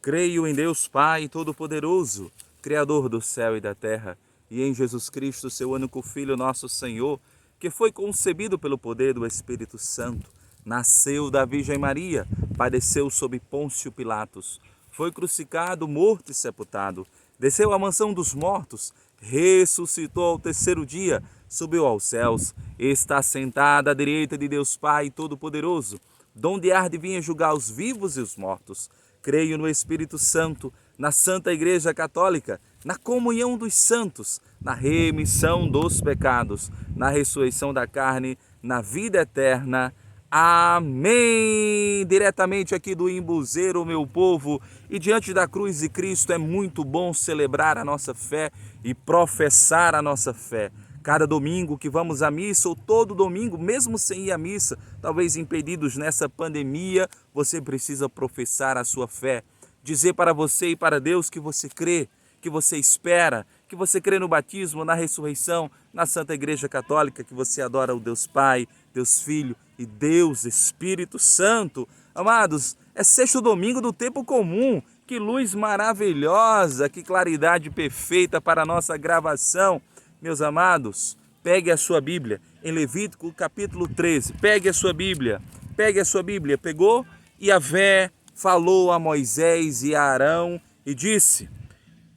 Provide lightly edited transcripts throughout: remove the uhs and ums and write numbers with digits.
Creio em Deus Pai Todo-Poderoso, Criador do céu e da terra, e em Jesus Cristo, seu único Filho, nosso Senhor, que foi concebido pelo poder do Espírito Santo, nasceu da Virgem Maria, padeceu sob Pôncio Pilatos, foi crucificado, morto e sepultado, desceu à mansão dos mortos, ressuscitou ao terceiro dia, subiu aos céus, está sentado à direita de Deus Pai Todo-Poderoso, donde há de vir julgar os vivos e os mortos. Creio no Espírito Santo, na Santa Igreja Católica, na comunhão dos santos, na remissão dos pecados, na ressurreição da carne, na vida eterna. Amém! Diretamente aqui do Imbuzeiro, meu povo, e diante da cruz de Cristo é muito bom celebrar a nossa fé e professar a nossa fé. Cada domingo que vamos à missa, ou todo domingo, mesmo sem ir à missa, talvez impedidos nessa pandemia, você precisa professar a sua fé. Dizer para você e para Deus que você crê, que você espera, que você crê no batismo, na ressurreição, na Santa Igreja Católica, que você adora o Deus Pai, Deus Filho e Deus Espírito Santo. Amados, é sexto domingo do tempo comum. Que luz maravilhosa, que claridade perfeita para a nossa gravação. Meus amados, pegue a sua Bíblia, em Levítico capítulo 13, pegue a sua Bíblia, pegou? E Yahvé falou a Moisés e a Arão e disse: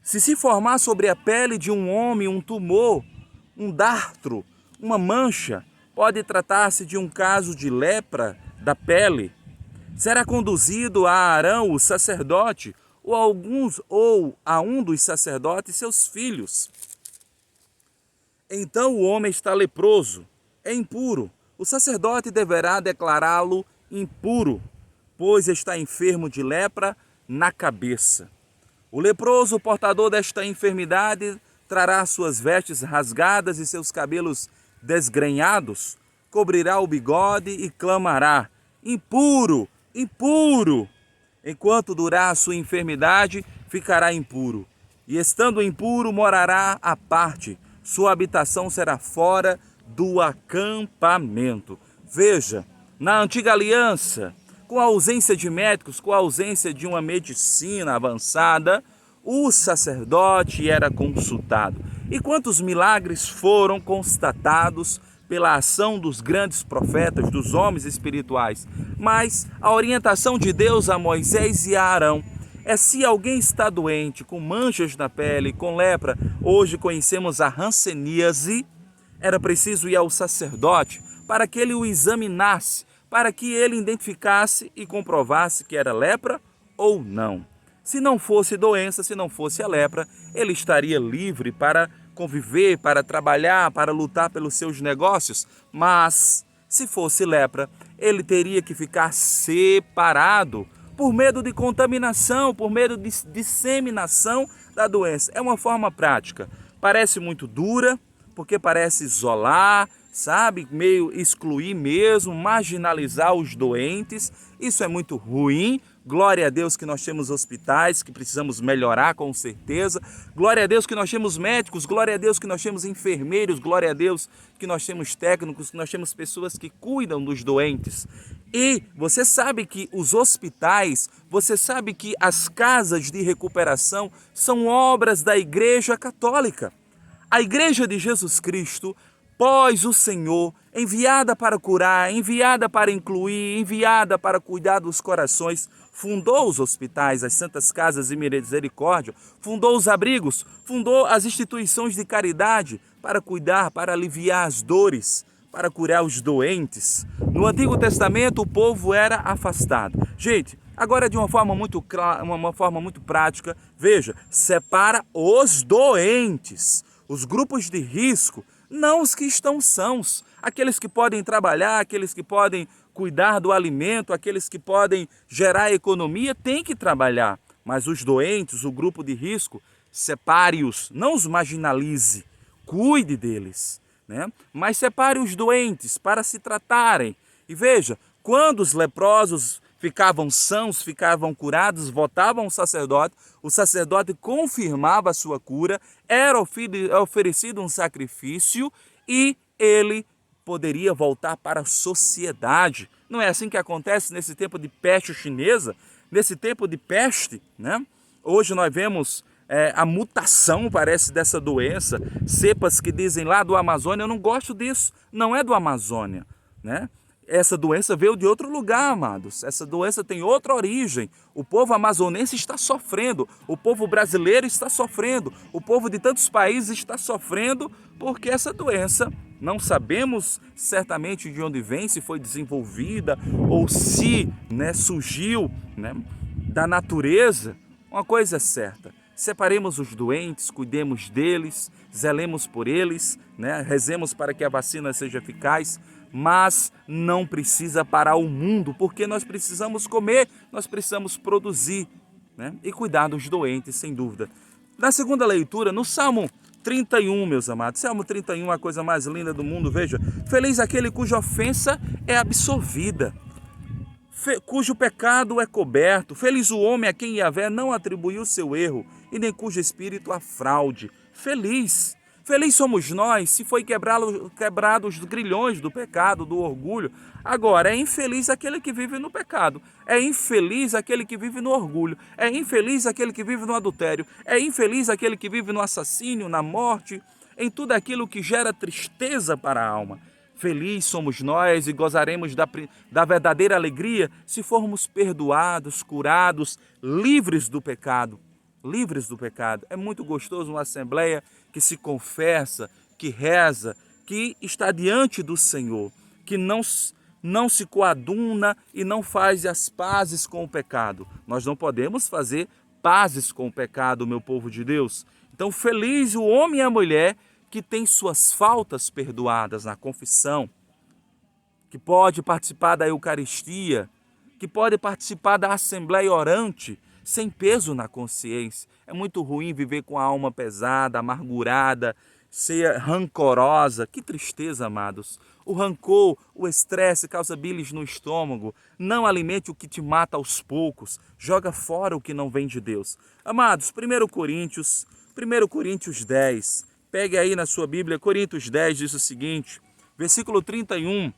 se formar sobre a pele de um homem um tumor, um dartro, uma mancha, pode tratar-se de um caso de lepra da pele. Será conduzido a Arão, o sacerdote, ou a um dos sacerdotes, seus filhos. Então o homem está leproso, é impuro. O sacerdote deverá declará-lo impuro, pois está enfermo de lepra na cabeça. O leproso, portador desta enfermidade, trará suas vestes rasgadas e seus cabelos desgrenhados, cobrirá o bigode e clamará: impuro, impuro! Enquanto durar a sua enfermidade, ficará impuro. E estando impuro, morará à parte. Sua habitação será fora do acampamento. Veja, na antiga aliança, com a ausência de médicos, com a ausência de uma medicina avançada, o sacerdote era consultado. E quantos milagres foram constatados pela ação dos grandes profetas, dos homens espirituais. Mas a orientação de Deus a Moisés e a Arão é: se alguém está doente, com manchas na pele, com lepra, hoje conhecemos a hanseníase, era preciso ir ao sacerdote para que ele o examinasse, para que ele identificasse e comprovasse que era lepra ou não. Se não fosse doença, se não fosse a lepra, ele estaria livre para conviver, para trabalhar, para lutar pelos seus negócios. Mas, se fosse lepra, ele teria que ficar separado por medo de contaminação, por medo de disseminação da doença. É uma forma prática. Parece muito dura, porque parece isolar, sabe? Meio excluir mesmo, marginalizar os doentes. Isso é muito ruim. Glória a Deus que nós temos hospitais, que precisamos melhorar com certeza. Glória a Deus que nós temos médicos, glória a Deus que nós temos enfermeiros, glória a Deus que nós temos técnicos, que nós temos pessoas que cuidam dos doentes. E você sabe que os hospitais, você sabe que as casas de recuperação são obras da Igreja Católica. A Igreja de Jesus Cristo, pós o Senhor, enviada para curar, enviada para incluir, enviada para cuidar dos corações, fundou os hospitais, as santas casas de misericórdia, fundou os abrigos, fundou as instituições de caridade para cuidar, para aliviar as dores, para curar os doentes. No Antigo Testamento o povo era afastado. Gente, agora de uma forma muito clara, uma forma muito prática, veja, separa os doentes, os grupos de risco, não os que estão sãos, aqueles que podem trabalhar, aqueles que podem cuidar do alimento, aqueles que podem gerar economia, têm que trabalhar. Mas os doentes, o grupo de risco, separe-os, não os marginalize, cuide deles, né? Mas separe os doentes para se tratarem. E veja, quando os leprosos ficavam sãos, ficavam curados, voltavam ao sacerdote, o sacerdote confirmava a sua cura, era oferecido um sacrifício e ele poderia voltar para a sociedade. Não é assim que acontece nesse tempo de peste chinesa? nesse tempo de peste, né? Hoje nós vemos a mutação, parece, dessa doença, cepas que dizem lá do Amazônia. Eu não gosto disso, não é do Amazônia, né? Essa doença veio de outro lugar, amados. Essa doença tem outra origem. O povo amazonense está sofrendo, o povo brasileiro está sofrendo, o povo de tantos países está sofrendo porque essa doença, não sabemos certamente de onde vem, se foi desenvolvida ou se, né, surgiu, né, da natureza. Uma coisa é certa: separemos os doentes, cuidemos deles, zelemos por eles, né, rezemos para que a vacina seja eficaz. Mas não precisa parar o mundo, porque nós precisamos comer, nós precisamos produzir, né? E cuidar dos doentes, sem dúvida. Na segunda leitura, no Salmo 31, meus amados, Salmo 31 é a coisa mais linda do mundo. Veja: feliz aquele cuja ofensa é absolvida, cujo pecado é coberto. Feliz o homem a quem Yahvé não atribuiu seu erro, e nem cujo espírito há fraude. Feliz! Feliz somos nós se foi quebrado os grilhões do pecado, do orgulho. Agora, é infeliz aquele que vive no pecado. É infeliz aquele que vive no orgulho. É infeliz aquele que vive no adultério. É infeliz aquele que vive no assassínio, na morte, em tudo aquilo que gera tristeza para a alma. Feliz somos nós e gozaremos da verdadeira alegria se formos perdoados, curados, livres do pecado. Livres do pecado. É muito gostoso uma assembleia que se confessa, que reza, que está diante do Senhor, que não se coaduna e não faz as pazes com o pecado. Nós não podemos fazer pazes com o pecado, meu povo de Deus. Então, feliz o homem e a mulher que tem suas faltas perdoadas na confissão, que pode participar da Eucaristia, que pode participar da Assembleia Orante, sem peso na consciência. É muito ruim viver com a alma pesada, amargurada, ser rancorosa. Que tristeza, amados. O rancor, o estresse causa bilis no estômago. Não alimente o que te mata aos poucos. Joga fora o que não vem de Deus. Amados, 1 Coríntios 10. Pegue aí na sua Bíblia, Coríntios 10 diz o seguinte, versículo 31.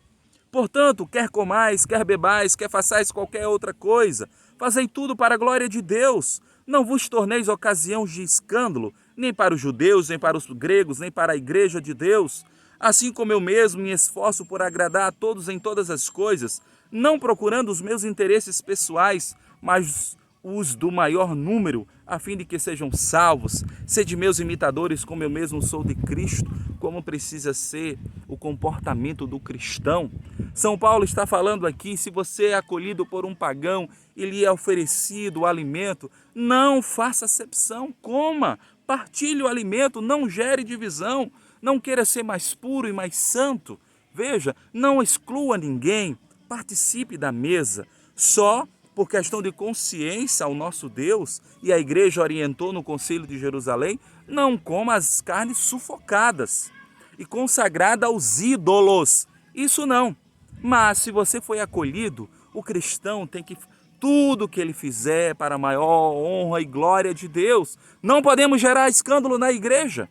Portanto, quer comais, quer bebais, quer façais qualquer outra coisa, fazei tudo para a glória de Deus. Não vos torneis ocasião de escândalo, nem para os judeus, nem para os gregos, nem para a igreja de Deus. Assim como eu mesmo me esforço por agradar a todos em todas as coisas, não procurando os meus interesses pessoais, mas os do maior número, a fim de que sejam salvos. Sede meus imitadores, como eu mesmo sou de Cristo. Como precisa ser o comportamento do cristão. São Paulo está falando aqui: se você é acolhido por um pagão e lhe é oferecido o alimento, não faça acepção, coma, partilhe o alimento, não gere divisão, não queira ser mais puro e mais santo. Veja, não exclua ninguém, participe da mesa, só por questão de consciência ao nosso Deus, e a igreja orientou no Concílio de Jerusalém: não coma as carnes sufocadas e consagrada aos ídolos. Isso não. Mas se você foi acolhido, o cristão tem que tudo que ele fizer para a maior honra e glória de Deus. Não podemos gerar escândalo na igreja.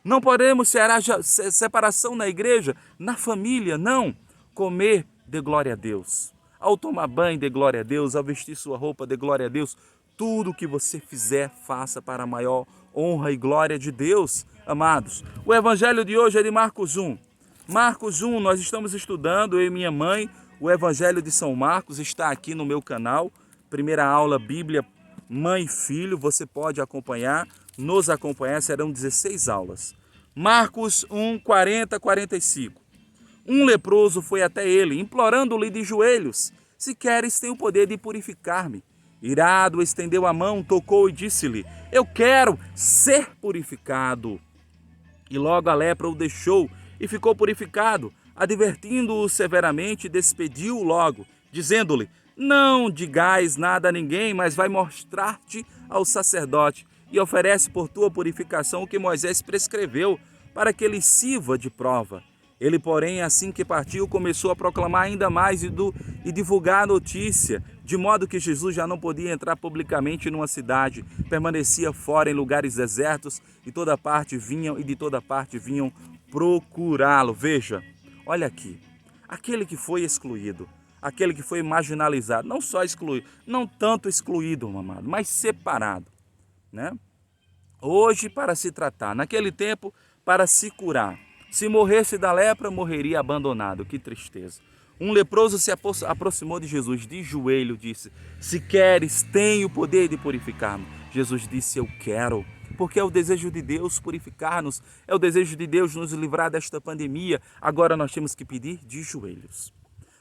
Não podemos gerar separação na igreja, na família, não. Comer, dê glória a Deus. Ao tomar banho, dê glória a Deus. Ao vestir sua roupa, dê glória a Deus. Tudo que você fizer, faça para a maior honra e glória de Deus. Amados, o evangelho de hoje é de Marcos 1. Marcos 1, nós estamos estudando, eu e minha mãe, o evangelho de São Marcos, está aqui no meu canal. Primeira aula Bíblia Mãe e Filho, você pode acompanhar, nos acompanhar, serão 16 aulas. Marcos 1, 40, 45. Um leproso foi até ele, implorando-lhe de joelhos: se queres, tem o poder de purificar-me. Irado, estendeu a mão, tocou e disse-lhe: eu quero ser purificado. E logo a lepra o deixou e ficou purificado. Advertindo-o severamente, despediu-o logo, dizendo-lhe: não digais nada a ninguém, mas vai mostrar-te ao sacerdote e oferece por tua purificação o que Moisés prescreveu, para que ele sirva de prova. Ele, porém, assim que partiu, começou a proclamar ainda mais e divulgar a notícia, de modo que Jesus já não podia entrar publicamente numa cidade, permanecia fora em lugares desertos, e de toda parte vinham procurá-lo. Veja, olha aqui, aquele que foi excluído, aquele que foi marginalizado, não só excluído, não tanto excluído, meu amado, mas separado, né? Hoje para se tratar, naquele tempo para se curar. Se morresse da lepra, morreria abandonado. Que tristeza. Um leproso se aproximou de Jesus de joelho, disse: se queres, tem o poder de purificar-me. Jesus disse: eu quero, porque é o desejo de Deus purificar-nos, é o desejo de Deus nos livrar desta pandemia. Agora nós temos que pedir de joelhos.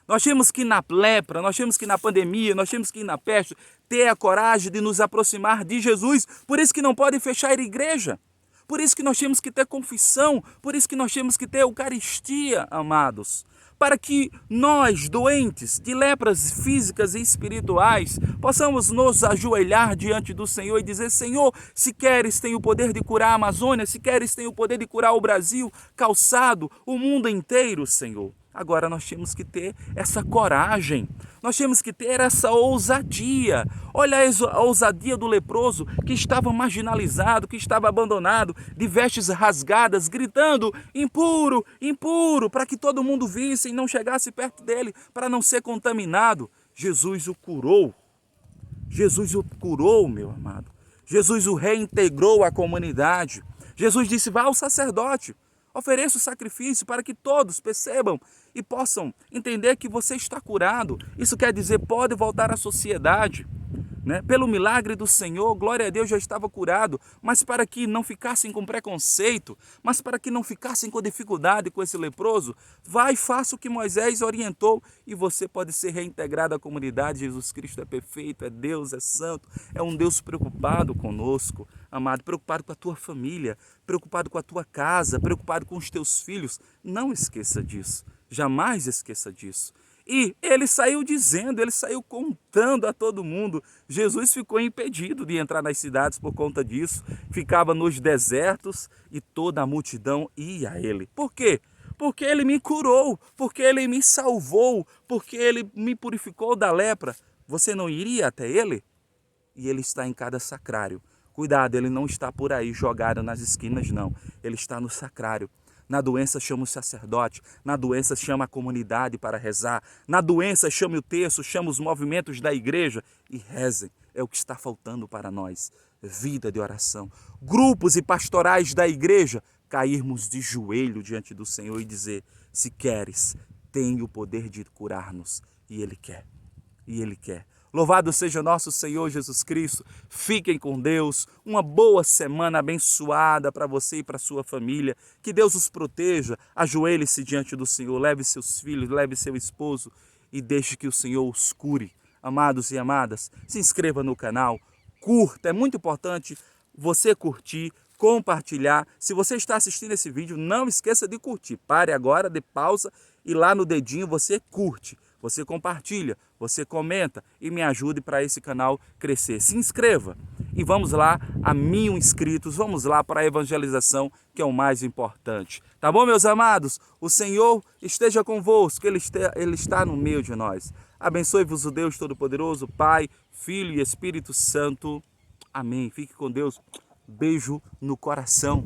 Nós temos que ir na lepra, nós temos que ir na pandemia, nós temos que ir na peste, ter a coragem de nos aproximar de Jesus. Por isso que não pode fechar a igreja. Por isso que nós temos que ter confissão, por isso que nós temos que ter Eucaristia, amados. Para que nós, doentes de lepras físicas e espirituais, possamos nos ajoelhar diante do Senhor e dizer: Senhor, se queres, tem o poder de curar a Amazônia, se queres, tem o poder de curar o Brasil, calçado, o mundo inteiro, Senhor. Agora nós temos que ter essa coragem, nós temos que ter essa ousadia. Olha a ousadia do leproso que estava marginalizado, que estava abandonado, de vestes rasgadas, gritando: impuro, impuro, para que todo mundo visse e não chegasse perto dele, para não ser contaminado. Jesus o curou, Jesus o curou, meu amado. Jesus o reintegrou à comunidade. Jesus disse: vá ao sacerdote, ofereça o sacrifício para que todos percebam e possam entender que você está curado. Isso quer dizer, pode voltar à sociedade, né? Pelo milagre do Senhor, glória a Deus, já estava curado, mas para que não ficassem com preconceito, mas para que não ficassem com dificuldade com esse leproso, vai e faça o que Moisés orientou e você pode ser reintegrado à comunidade. Jesus Cristo é perfeito, é Deus, é santo, é um Deus preocupado conosco, amado, preocupado com a tua família, preocupado com a tua casa, preocupado com os teus filhos. Não esqueça disso, jamais esqueça disso. E ele saiu dizendo, ele saiu contando a todo mundo. Jesus ficou impedido de entrar nas cidades por conta disso. Ficava nos desertos e toda a multidão ia a ele. Por quê? Porque ele me curou, porque ele me salvou, porque ele me purificou da lepra. Você não iria até ele? E ele está em cada sacrário. Cuidado, ele não está por aí jogado nas esquinas, não. Ele está no sacrário. Na doença chama o sacerdote, na doença chama a comunidade para rezar, na doença chama o terço, chama os movimentos da igreja e rezem. É o que está faltando para nós, vida de oração. Grupos e pastorais da igreja, cairmos de joelho diante do Senhor e dizer: se queres, tem o poder de curar-nos. E Ele quer, e Ele quer. Louvado seja nosso Senhor Jesus Cristo. Fiquem com Deus. Uma boa semana abençoada para você e para sua família. Que Deus os proteja. Ajoelhe-se diante do Senhor. Leve seus filhos, leve seu esposo e deixe que o Senhor os cure. Amados e amadas, se inscreva no canal. Curta. É muito importante você curtir, compartilhar. Se você está assistindo esse vídeo, não esqueça de curtir. Pare agora, dê pausa e lá no dedinho você curte. Você compartilha, você comenta e me ajude para esse canal crescer. Se inscreva e vamos lá a 1000 inscritos, vamos lá para a evangelização, que é o mais importante. Tá bom, meus amados? O Senhor esteja convosco, Ele está no meio de nós. Abençoe-vos o Deus Todo-Poderoso, Pai, Filho e Espírito Santo. Amém. Fique com Deus. Beijo no coração.